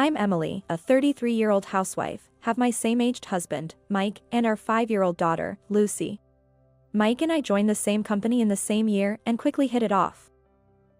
I'm Emily, a 33-year-old housewife, have my same-aged husband, Mike, and our 5-year-old daughter, Lucy. Mike and I joined the same company in the same year and quickly hit it off.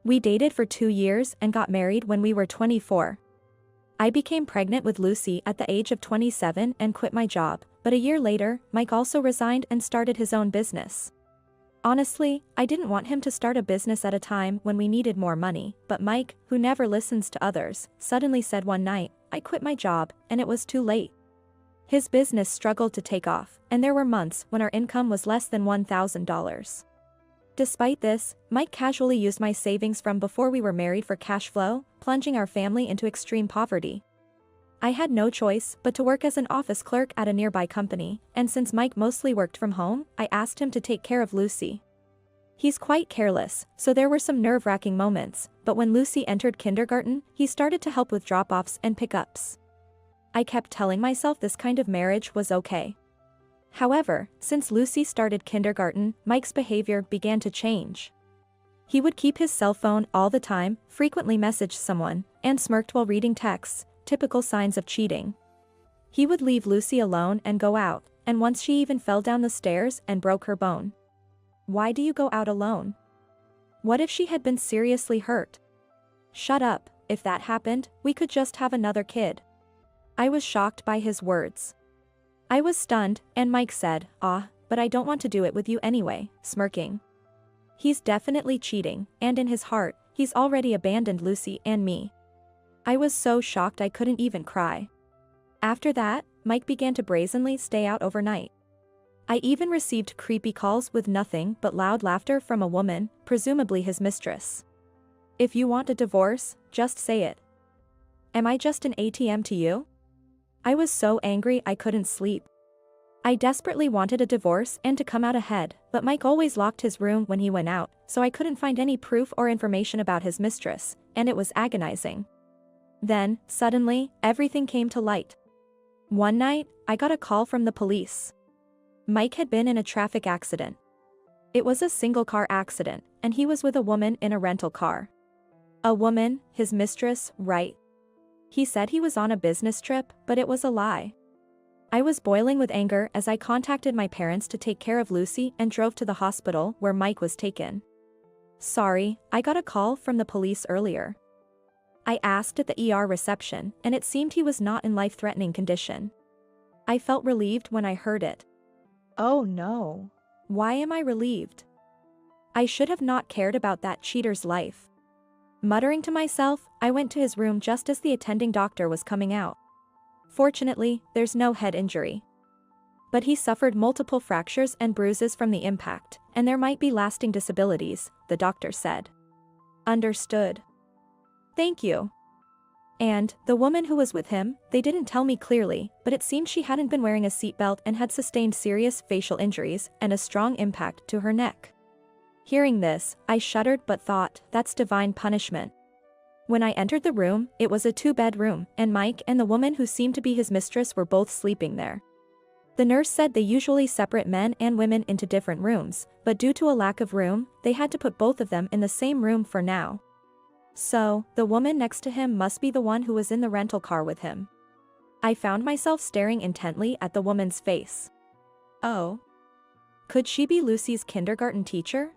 We dated for 2 years and got married when we were 24. I became pregnant with Lucy at the age of 27 and quit my job, but a year later, Mike also resigned and started his own business. Honestly, I didn't want him to start a business at a time when we needed more money, but Mike, who never listens to others, suddenly said one night, "I quit my job," and it was too late. His business struggled to take off, and there were months when our income was less than $1,000. Despite this, Mike casually used my savings from before we were married for cash flow, plunging our family into extreme poverty. I had no choice but to work as an office clerk at a nearby company, and since Mike mostly worked from home, I asked him to take care of Lucy. He's quite careless, so there were some nerve-wracking moments, but when Lucy entered kindergarten, he started to help with drop-offs and pick-ups. I kept telling myself this kind of marriage was okay. However, since Lucy started kindergarten, Mike's behavior began to change. He would keep his cell phone all the time, frequently message someone, and smirked while reading texts. Typical signs of cheating. He would leave Lucy alone and go out, and once she even fell down the stairs and broke her bone. Why do you go out alone? What if she had been seriously hurt? Shut up, if that happened, we could just have another kid. I was shocked by his words. I was stunned, and Mike said, but I don't want to do it with you anyway, smirking. He's definitely cheating, and in his heart, he's already abandoned Lucy and me. I was so shocked I couldn't even cry. After that, Mike began to brazenly stay out overnight. I even received creepy calls with nothing but loud laughter from a woman, presumably his mistress. If you want a divorce, just say it. Am I just an ATM to you? I was so angry I couldn't sleep. I desperately wanted a divorce and to come out ahead, but Mike always locked his room when he went out, so I couldn't find any proof or information about his mistress, and it was agonizing. Then, suddenly, everything came to light. One night, I got a call from the police. Mike had been in a traffic accident. It was a single-car accident, and he was with a woman in a rental car. A woman, his mistress, right? He said he was on a business trip, but it was a lie. I was boiling with anger as I contacted my parents to take care of Lucy and drove to the hospital where Mike was taken. Sorry, I got a call from the police earlier. I asked at the ER reception, and it seemed he was not in life-threatening condition. I felt relieved when I heard it. Oh no. Why am I relieved? I should have not cared about that cheater's life. Muttering to myself, I went to his room just as the attending doctor was coming out. Fortunately, there's no head injury. But he suffered multiple fractures and bruises from the impact, and there might be lasting disabilities, the doctor said. Understood. Thank you. And, the woman who was with him, they didn't tell me clearly, but it seemed she hadn't been wearing a seatbelt and had sustained serious facial injuries and a strong impact to her neck. Hearing this, I shuddered but thought, that's divine punishment. When I entered the room, it was a 2-bedroom, and Mike and the woman who seemed to be his mistress were both sleeping there. The nurse said they usually separate men and women into different rooms, but due to a lack of room, they had to put both of them in the same room for now. So, the woman next to him must be the one who was in the rental car with him. I found myself staring intently at the woman's face. Oh. Could she be Lucy's kindergarten teacher?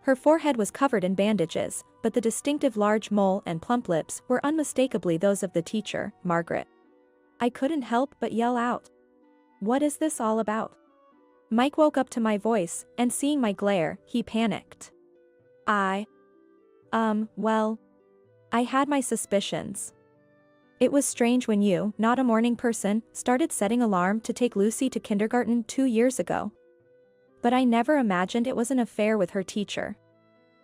Her forehead was covered in bandages, but the distinctive large mole and plump lips were unmistakably those of the teacher, Margaret. I couldn't help but yell out. What is this all about? Mike woke up to my voice, and seeing my glare, he panicked. Well, I had my suspicions. It was strange when you, not a morning person, started setting alarm to take Lucy to kindergarten 2 years ago. But I never imagined it was an affair with her teacher.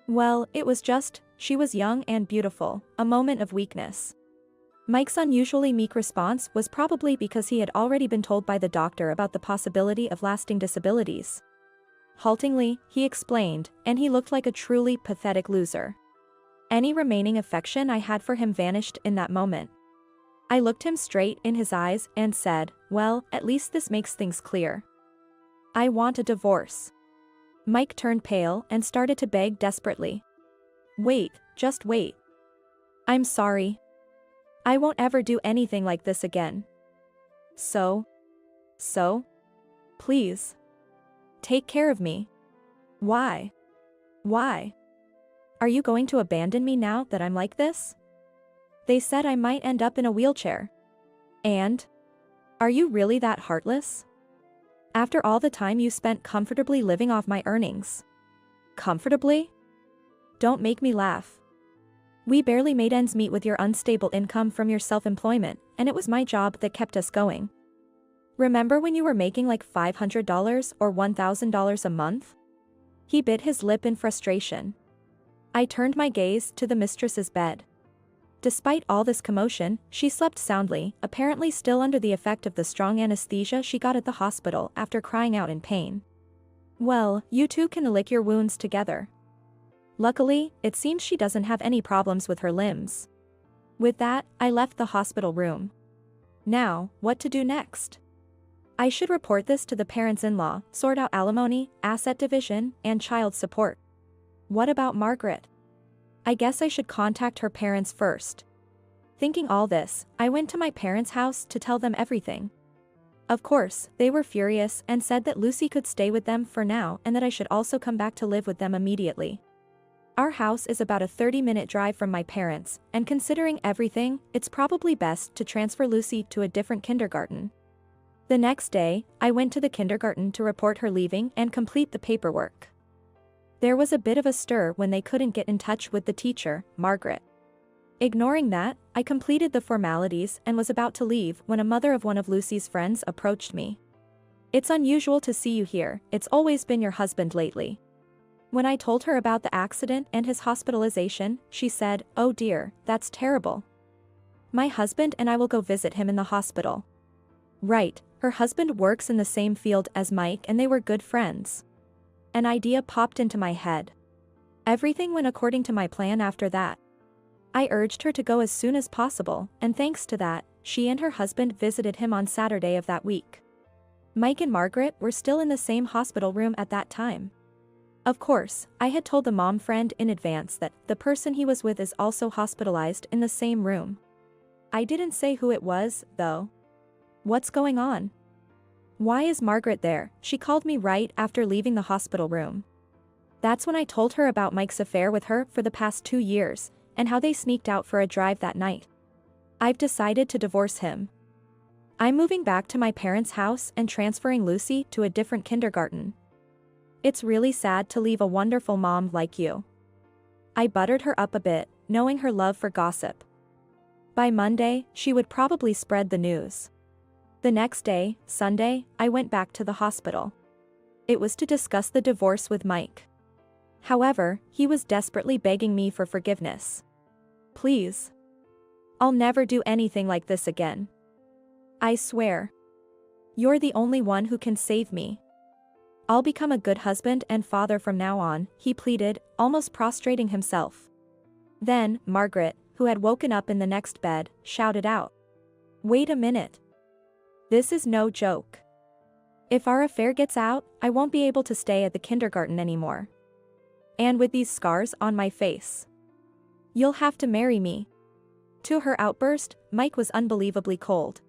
Well, it was just, she was young and beautiful, a moment of weakness. Mike's unusually meek response was probably because he had already been told by the doctor about the possibility of lasting disabilities. Haltingly, he explained, and he looked like a truly pathetic loser. Any remaining affection I had for him vanished in that moment. I looked him straight in his eyes and said, well, at least this makes things clear. I want a divorce. Mike turned pale and started to beg desperately. Wait, just wait. I'm sorry. I won't ever do anything like this again. So, please. Take care of me. Why? Why? Are you going to abandon me now that I'm like this? They said I might end up in a wheelchair. And? Are you really that heartless? After all the time you spent comfortably living off my earnings. Comfortably? Don't make me laugh. We barely made ends meet with your unstable income from your self-employment, and it was my job that kept us going. Remember when you were making like $500 or $1,000 a month? He bit his lip in frustration. I turned my gaze to the mistress's bed. Despite all this commotion, she slept soundly, apparently still under the effect of the strong anesthesia she got at the hospital after crying out in pain. Well, you two can lick your wounds together. Luckily, it seems she doesn't have any problems with her limbs. With that, I left the hospital room. Now, what to do next? I should report this to the parents-in-law, sort out alimony, asset division, and child support. What about Margaret? I guess I should contact her parents first. Thinking all this, I went to my parents' house to tell them everything. Of course, they were furious and said that Lucy could stay with them for now and that I should also come back to live with them immediately. Our house is about a 30-minute drive from my parents, and considering everything, it's probably best to transfer Lucy to a different kindergarten. The next day, I went to the kindergarten to report her leaving and complete the paperwork. There was a bit of a stir when they couldn't get in touch with the teacher, Margaret. Ignoring that, I completed the formalities and was about to leave when a mother of one of Lucy's friends approached me. It's unusual to see you here, it's always been your husband lately. When I told her about the accident and his hospitalization, she said, "Oh dear, that's terrible. My husband and I will go visit him in the hospital." Right, her husband works in the same field as Mike and they were good friends. An idea popped into my head. Everything went according to my plan after that. I urged her to go as soon as possible, and thanks to that, she and her husband visited him on Saturday of that week. Mike and Margaret were still in the same hospital room at that time. Of course, I had told the mom friend in advance that the person he was with is also hospitalized in the same room. I didn't say who it was, though. What's going on? Why is Margaret there? She called me right after leaving the hospital room. That's when I told her about Mike's affair with her for the past 2 years, and how they sneaked out for a drive that night. I've decided to divorce him. I'm moving back to my parents' house and transferring Lucy to a different kindergarten. It's really sad to leave a wonderful mom like you. I buttered her up a bit, knowing her love for gossip. By Monday, she would probably spread the news. The next day, Sunday, I went back to the hospital. It was to discuss the divorce with Mike. However, he was desperately begging me for forgiveness. Please. I'll never do anything like this again. I swear. You're the only one who can save me. I'll become a good husband and father from now on, he pleaded, almost prostrating himself. Then, Margaret, who had woken up in the next bed, shouted out. Wait a minute. This is no joke. If our affair gets out, I won't be able to stay at the kindergarten anymore. And with these scars on my face. You'll have to marry me. To her outburst, Mike was unbelievably cold.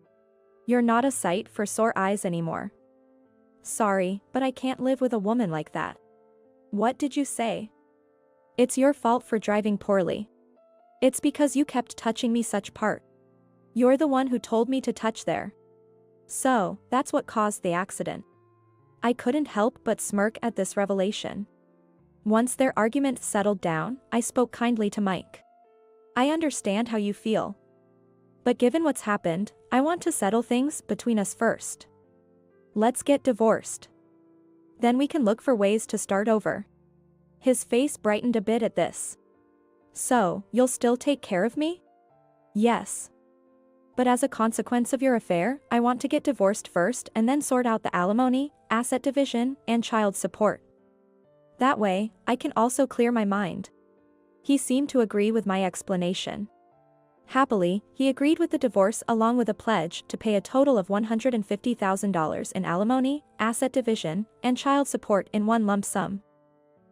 You're not a sight for sore eyes anymore. Sorry, but I can't live with a woman like that. What did you say? It's your fault for driving poorly. It's because you kept touching me such part. You're the one who told me to touch there. So, that's what caused the accident. I couldn't help but smirk at this revelation. Once their argument settled down, I spoke kindly to Mike. I understand how you feel. But given what's happened, I want to settle things between us first. Let's get divorced. Then we can look for ways to start over. His face brightened a bit at this. So, you'll still take care of me? Yes. But as a consequence of your affair, I want to get divorced first and then sort out the alimony, asset division, and child support. That way, I can also clear my mind. He seemed to agree with my explanation. Happily, he agreed with the divorce along with a pledge to pay a total of $150,000 in alimony, asset division, and child support in one lump sum.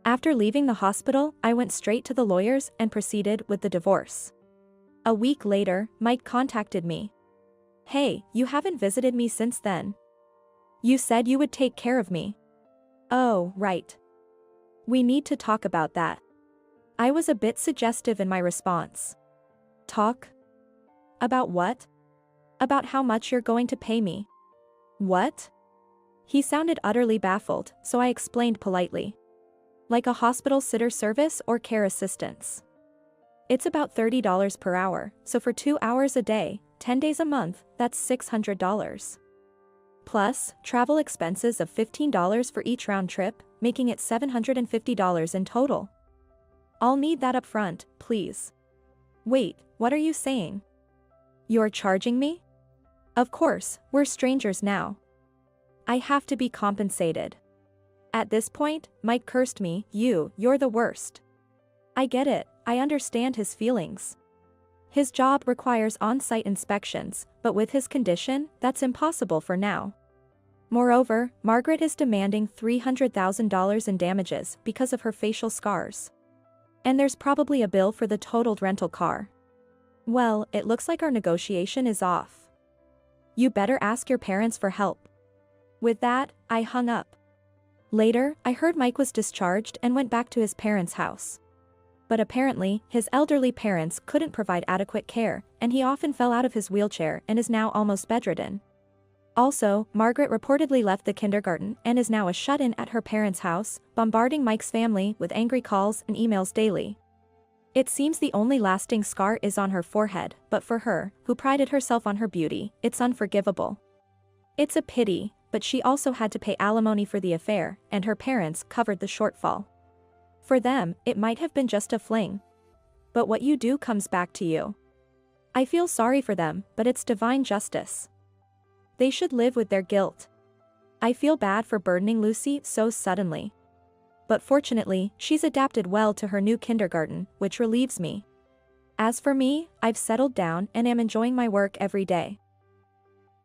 After leaving the hospital, I went straight to the lawyers and proceeded with the divorce. A week later, Mike contacted me. Hey, you haven't visited me since then. You said you would take care of me. Oh, right. We need to talk about that. I was a bit suggestive in my response. Talk? About what? About how much you're going to pay me. What? He sounded utterly baffled, so I explained politely. Like a hospital sitter service or care assistance. It's about $30 per hour, so for 2 hours a day, 10 days a month, that's $600. Plus, travel expenses of $15 for each round trip, making it $750 in total. I'll need that up front, please. Wait, what are you saying? You're charging me? Of course, we're strangers now. I have to be compensated. At this point, Mike cursed me. You're the worst. I get it, I understand his feelings. His job requires on-site inspections, but with his condition, that's impossible for now. Moreover, Margaret is demanding $300,000 in damages because of her facial scars. And there's probably a bill for the totaled rental car. Well, it looks like our negotiation is off. You better ask your parents for help. With that, I hung up. Later, I heard Mike was discharged and went back to his parents' house. But apparently, his elderly parents couldn't provide adequate care, and he often fell out of his wheelchair and is now almost bedridden. Also, Margaret reportedly left the kindergarten and is now a shut-in at her parents' house, bombarding Mike's family with angry calls and emails daily. It seems the only lasting scar is on her forehead, but for her, who prided herself on her beauty, it's unforgivable. It's a pity, but she also had to pay alimony for the affair, and her parents covered the shortfall. For them, it might have been just a fling. But what you do comes back to you. I feel sorry for them, but it's divine justice. They should live with their guilt. I feel bad for burdening Lucy so suddenly. But fortunately, she's adapted well to her new kindergarten, which relieves me. As for me, I've settled down and am enjoying my work every day.